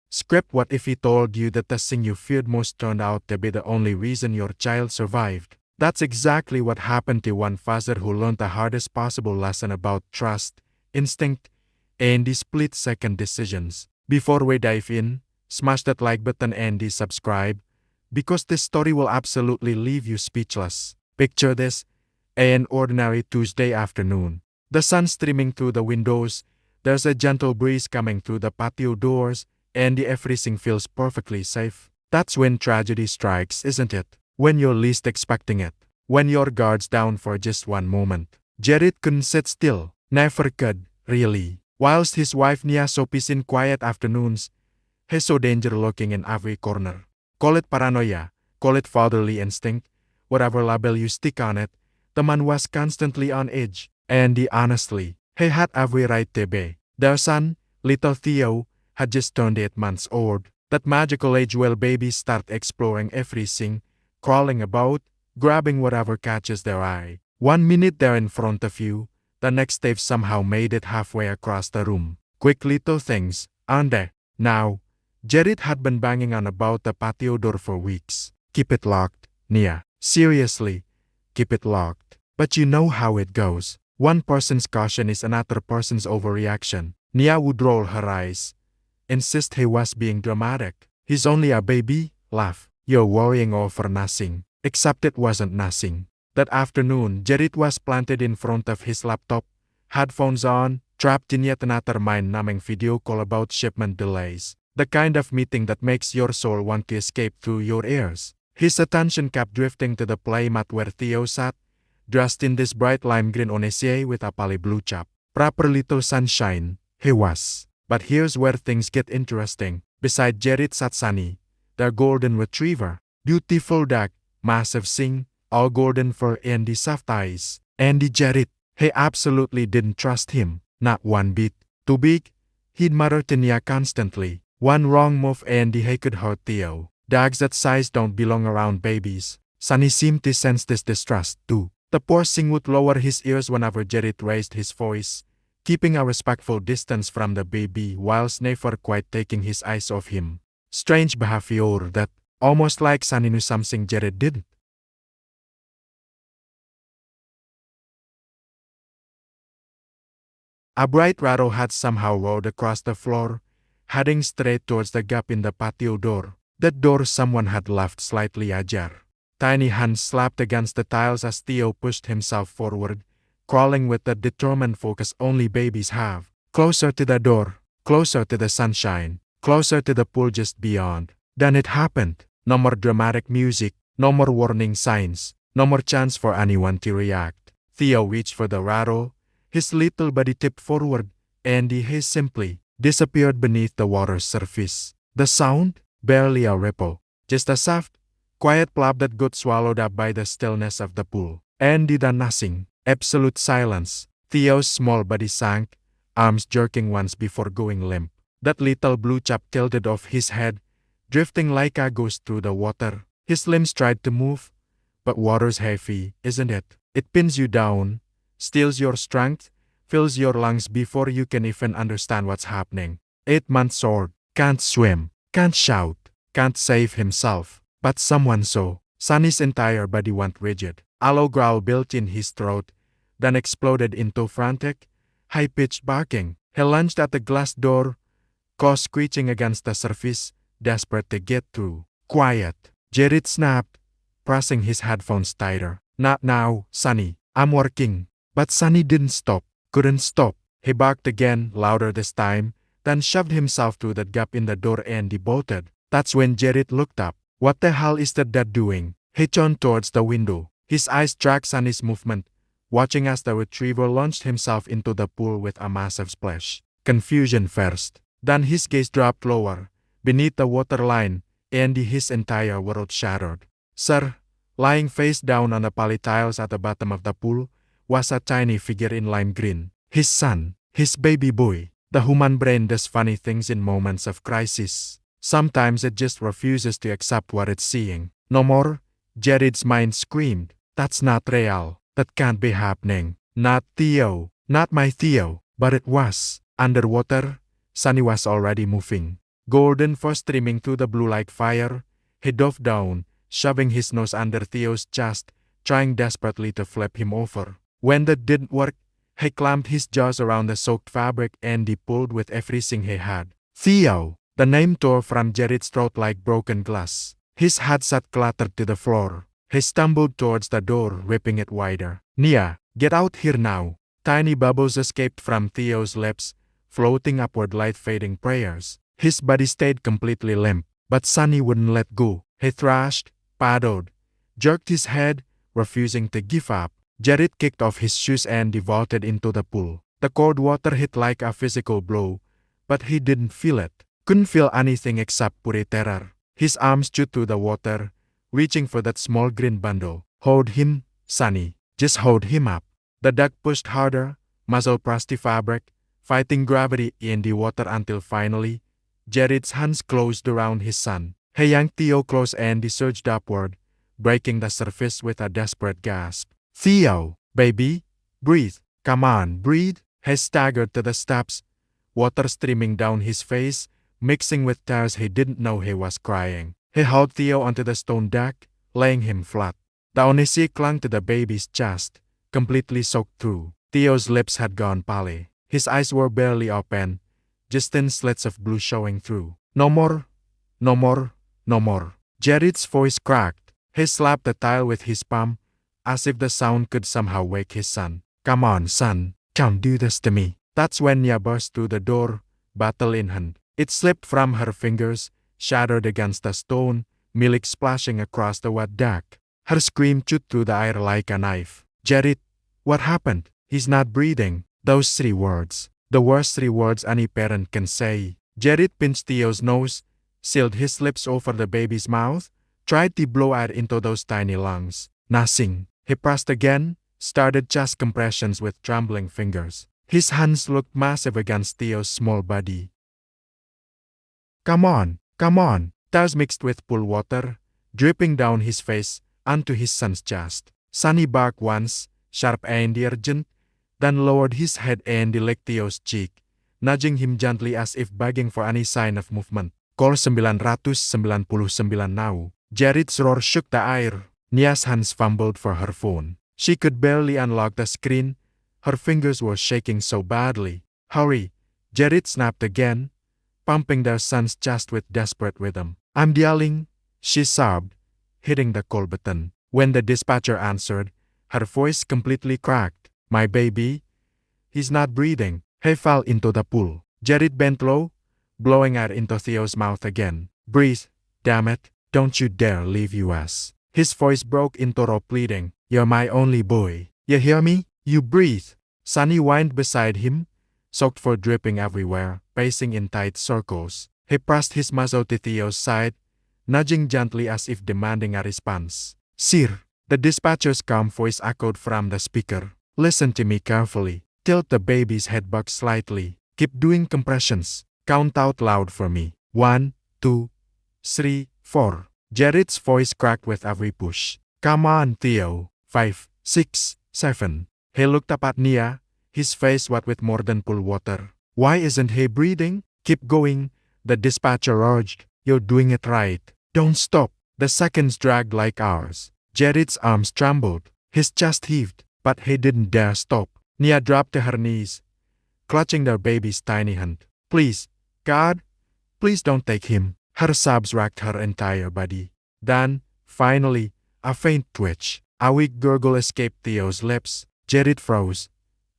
Script: what if he told you that the thing you feared most turned out to be the only reason your child survived? That's exactly what happened to one father who learned the hardest possible lesson about trust, instinct, and the split-second decisions. Before we dive in, smash that like button and subscribe, because this story will absolutely leave you speechless. Picture this: an ordinary Tuesday afternoon. The sun streaming through the windows, there's a gentle breeze coming through the patio doors, and everything feels perfectly safe. That's when tragedy strikes, isn't it? When you're least expecting it. When your guard's down for just one moment. Jared couldn't sit still. Never could, really. Whilst his wife Nia saw peace in quiet afternoons, he saw danger lurking in every corner. Call it paranoia, call it fatherly instinct, whatever label you stick on it, the man was constantly on edge. And honestly, he had every right to be. Their son, little Theo, had just turned 8 months old. That magical age where babies start exploring everything, crawling about, grabbing whatever catches their eye. 1 minute they're in front of you, the next they've somehow made it halfway across the room. Quick little things, aren't they? Now, Jared had been banging on about the patio door for weeks. Keep it locked, Nia. Seriously, keep it locked. But you know how it goes. One person's caution is another person's overreaction. Nia would roll her eyes, insist he was being dramatic. He's only a baby, laugh. You're worrying over nothing. Except it wasn't nothing. That afternoon, Jared was planted in front of his laptop, headphones on, trapped in yet another mind-numbing video call about shipment delays. The kind of meeting that makes your soul want to escape through your ears. His attention kept drifting to the playmat where Theo sat, dressed in this bright lime green onesie with a pale blue chap. Proper little sunshine, he was. But here's where things get interesting. Beside Jared sat Sunny, their golden retriever. Beautiful dog, massive sing, all golden fur and the soft eyes. And Jared, he absolutely didn't trust him, not one bit. Too big, he'd mutter to Nia constantly. One wrong move and he could hurt Theo. Dogs that size don't belong around babies. Sunny seemed to sense this distrust too. The poor thing would lower his ears whenever Jared raised his voice, keeping a respectful distance from the baby whilst never quite taking his eyes off him. Strange behavior that, almost like Sunny knew something Jared didn't. A bright rattle had somehow rolled across the floor, heading straight towards the gap in the patio door. That door someone had left slightly ajar. Tiny hands slapped against the tiles as Theo pushed himself forward, crawling with the determined focus only babies have. Closer to the door, closer to the sunshine, closer to the pool just beyond. Then it happened. No more dramatic music, no more warning signs, no more chance for anyone to react. Theo reached for the rattle, his little body tipped forward, and he simply disappeared beneath the water's surface. The sound? Barely a ripple, just a soft, quiet plop that got swallowed up by the stillness of the pool. And then nothing, absolute silence. Theo's small body sank, arms jerking once before going limp. That little blue chap tilted off his head, drifting like a ghost through the water. His limbs tried to move, but water's heavy, isn't it? It pins you down, steals your strength, fills your lungs before you can even understand what's happening. 8 months old, can't swim, can't shout, can't save himself. But someone saw. Sunny's entire body went rigid. A low growl built in his throat, then exploded into frantic, high-pitched barking. He lunged at the glass door, claw screeching against the surface, desperate to get through. Quiet. Jared snapped, pressing his headphones tighter. Not now, Sunny. I'm working. But Sunny didn't stop. Couldn't stop. He barked again, louder this time, then shoved himself through the gap in the door and bolted. That's when Jared looked up. What the hell is that dad doing? He turned towards the window. His eyes tracked Sunny's movement, watching as the retriever launched himself into the pool with a massive splash. Confusion first. Then his gaze dropped lower, beneath the waterline, and his entire world shattered. Sir, lying face down on the poly tiles at the bottom of the pool, was a tiny figure in lime green. His son, his baby boy. The human brain does funny things in moments of crisis. Sometimes it just refuses to accept what it's seeing. No more, Jared's mind screamed. That's not real. That can't be happening. Not Theo. Not my Theo. But it was. Underwater, Sunny was already moving. golden fur streaming through the blue like fire. He dove down, shoving his nose under Theo's chest, trying desperately to flip him over. When that didn't work, he clamped his jaws around the soaked fabric and he pulled with everything he had. Theo! The name tore from Jared's throat like broken glass. His headset clattered to the floor. He stumbled towards the door, ripping it wider. Nia, get out here now! Tiny bubbles escaped from Theo's lips, floating upward like fading prayers. His body stayed completely limp, but Sunny wouldn't let go. He thrashed, paddled, jerked his head, refusing to give up. Jared kicked off his shoes and vaulted into the pool. The cold water hit like a physical blow, but he didn't feel it. Couldn't feel anything except pure terror. His arms chewed through the water, reaching for that small green bundle. Hold him, Sunny. Just hold him up. The duck pushed harder, muzzle pressed the fabric, fighting gravity in the water until finally, Jared's hands closed around his son. He yanked Theo close and he surged upward, breaking the surface with a desperate gasp. Theo, baby, breathe. Come on, breathe. He staggered to the steps, water streaming down his face, mixing with tears. He didn't know he was crying. He hauled Theo onto the stone deck, laying him flat. The Onissi clung to the baby's chest, completely soaked through. Theo's lips had gone pale. His eyes were barely open, just thin slits of blue showing through. No more, no more, no more. Jared's voice cracked. He slapped the tile with his palm, as if the sound could somehow wake his son. Come on, son, don't do this to me. That's when Nia burst through the door, bottle in hand. It slipped from her fingers, shattered against the stone, milk splashing across the wet deck. Her scream chewed through the air like a knife. Jared, what happened? He's not breathing. Those 3 words. The worst 3 words any parent can say. Jared pinched Theo's nose, sealed his lips over the baby's mouth, tried to blow air into those tiny lungs. Nothing. He pressed again, started chest compressions with trembling fingers. His hands looked massive against Theo's small body. Come on, come on. Tears mixed with pool water, dripping down his face onto his son's chest. Sunny barked once, sharp and urgent, then lowered his head and licked Theo's cheek, nudging him gently as if begging for any sign of movement. Call 999 now. Jared's roar shook the air. Nia's hands fumbled for her phone. She could barely unlock the screen. Her fingers were shaking so badly. Hurry! Jared snapped again, pumping their son's chest with desperate rhythm. I'm yelling, she sobbed, hitting the call button. When the dispatcher answered, her voice completely cracked. My baby? He's not breathing. He fell into the pool. Jared bent low, blowing air into Theo's mouth again. Breathe, damn it. Don't you dare leave us. His voice broke into raw pleading. You're my only boy. You hear me? You breathe. Sunny whined beside him, soaked for dripping everywhere, pacing in tight circles. He pressed his muzzle to Theo's side, nudging gently as if demanding a response. Sir, the dispatcher's calm voice echoed from the speaker. Listen to me carefully. Tilt the baby's head back slightly. Keep doing compressions. Count out loud for me. 1, 2, 3, 4. Jared's voice cracked with every push. Come on, Theo. 5, 6, 7. He looked up at Nia, his face wet with more than pool water. Why isn't he breathing? Keep going, the dispatcher urged. You're doing it right. Don't stop. The seconds dragged like hours. Jared's arms trembled. His chest heaved, but he didn't dare stop. Nia dropped to her knees, clutching their baby's tiny hand. Please, God, please don't take him. Her sobs racked her entire body. Then, finally, a faint twitch. A weak gurgle escaped Theo's lips. Jared froze,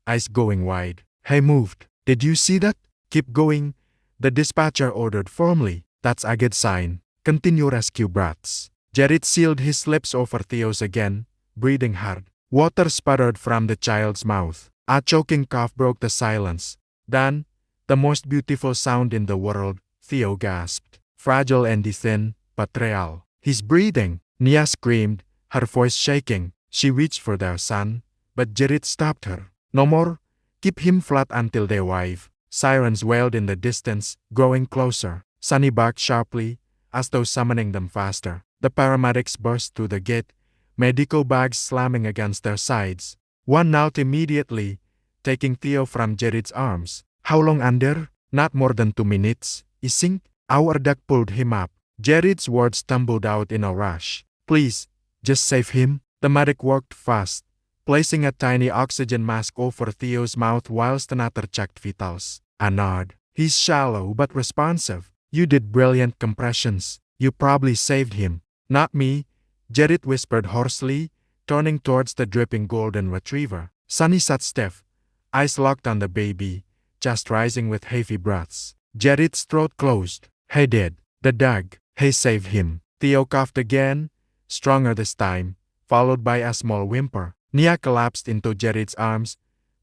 eyes going wide. He moved. Did you see that? Keep going, the dispatcher ordered firmly. That's a good sign. Continue rescue brats. Jared sealed his lips over Theo's again, breathing hard. Water sputtered from the child's mouth. A choking cough broke the silence. Then, the most beautiful sound in the world, Theo gasped. Fragile and thin, but real. He's breathing. Nia screamed, her voice shaking. She reached for their son, but Jared stopped her. No more. Keep him flat until they arrive. Sirens wailed in the distance, growing closer. Sunny barked sharply, as though summoning them faster. The paramedics burst through the gate, medical bags slamming against their sides. One knelt immediately, taking Theo from Jared's arms. How long under? Not more than 2 minutes, I think. Our duck pulled him up. Jared's words stumbled out in a rush. Please, just save him. The medic worked fast, placing a tiny oxygen mask over Theo's mouth whilst another checked vitals. A nod. He's shallow but responsive. You did brilliant compressions. You probably saved him. Not me, Jared whispered hoarsely, turning towards the dripping golden retriever. Sunny sat stiff, eyes locked on the baby, chest rising with heavy breaths. Jared's throat closed. He did. The dog. He saved him. Theo coughed again, stronger this time, followed by a small whimper. Nia collapsed into Jared's arms,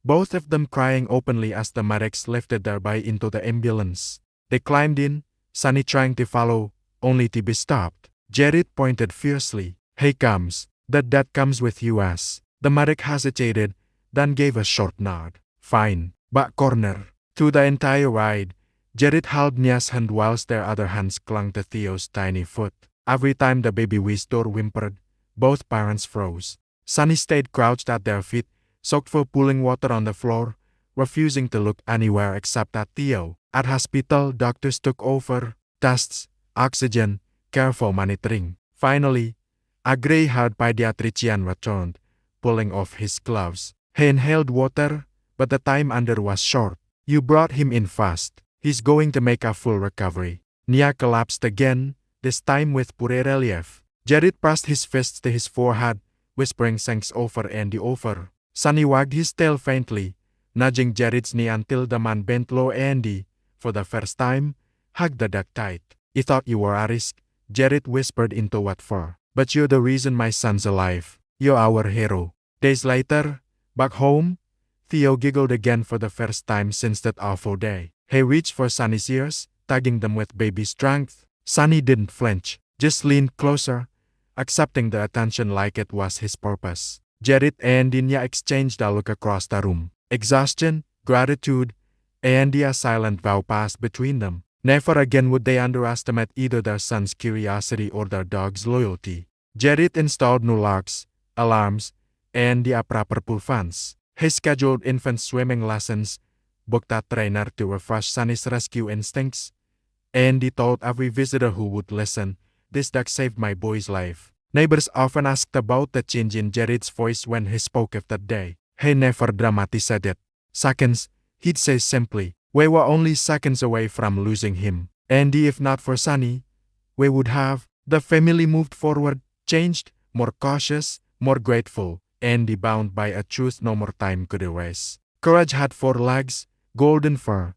both of them crying openly as the medics lifted their boy into the ambulance. They climbed in, Sunny trying to follow, only to be stopped. Jared pointed fiercely. He comes. That comes with us. The medic hesitated, then gave a short nod. Fine. Back corner. Through the entire ride, Jared held Nia's hand whilst their other hands clung to Theo's tiny foot. Every time the baby wheezed or whimpered, both parents froze. Sunny stayed crouched at their feet, soaked full pooling water on the floor, refusing to look anywhere except at Theo. At hospital, doctors took over, tests, oxygen, careful monitoring. Finally, a gray-haired pediatrician returned, pulling off his gloves. He inhaled water, but the time under was short. You brought him in fast. He's going to make a full recovery. Nia collapsed again, this time with poor relief. Jared pressed his fists to his forehead, whispering thanks over and over. Sunny wagged his tail faintly, nudging Jared's knee until the man bent low and, for the first time, hugged the dog tight. I thought you were a risk, Jared whispered into what for. But you're the reason my son's alive. You're our hero. Days later, back home, Theo giggled again for the first time since that awful day. He reached for Sunny's ears, tugging them with baby strength. Sunny didn't flinch, just leaned closer, accepting the attention like it was his purpose. Jared and Nia exchanged a look across the room. Exhaustion, gratitude, and a silent vow passed between them. Never again would they underestimate either their son's curiosity or their dog's loyalty. Jared installed new locks, alarms, and the proper pool fans. He scheduled infant swimming lessons, booked a trainer to refresh Sunny's rescue instincts, and he told every visitor who would listen, "This dog saved my boy's life." Neighbors often asked about the change in Jared's voice when he spoke of that day. He never dramatized it. Seconds, he'd say simply, "We were only seconds away from losing him. And if not for Sunny, we would have." The family moved forward, changed, more cautious, more grateful, and bound by a truth no more time could erase. Courage had 4 legs, golden fur,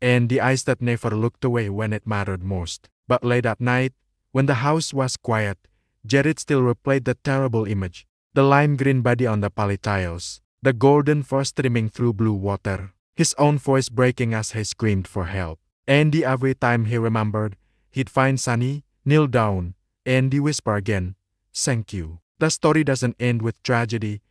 and the eyes that never looked away when it mattered most. But late at night, when the house was quiet, Jared still replayed the terrible image. The lime green body on the poly tiles, the golden fur streaming through blue water, his own voice breaking as he screamed for help. And every time he remembered, he'd find Sunny, kneel down, and whisper again, "Thank you." The story doesn't end with tragedy,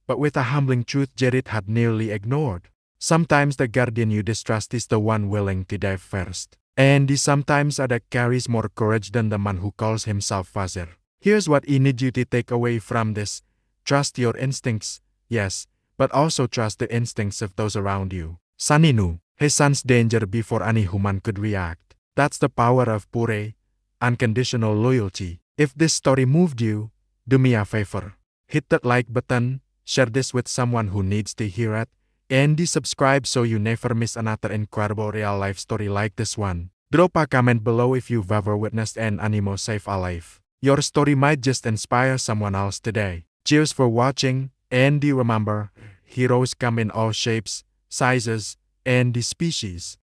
but with a humbling truth Jared had nearly ignored. Sometimes the guardian you distrust is the one willing to dive first. And sometimes a dog carries more courage than the man who calls himself father. Here's what I need you to take away from this. Trust your instincts, yes, but also trust the instincts of those around you. Sunny knew his son's danger before any human could react. That's the power of pure, unconditional loyalty. If this story moved you, do me a favor. Hit that like button, share this with someone who needs to hear it, and subscribe so you never miss another incredible real-life story like this one. Drop a comment below if you've ever witnessed an animal save a life. Your story might just inspire someone else today. Cheers for watching, and remember, heroes come in all shapes, sizes, and species.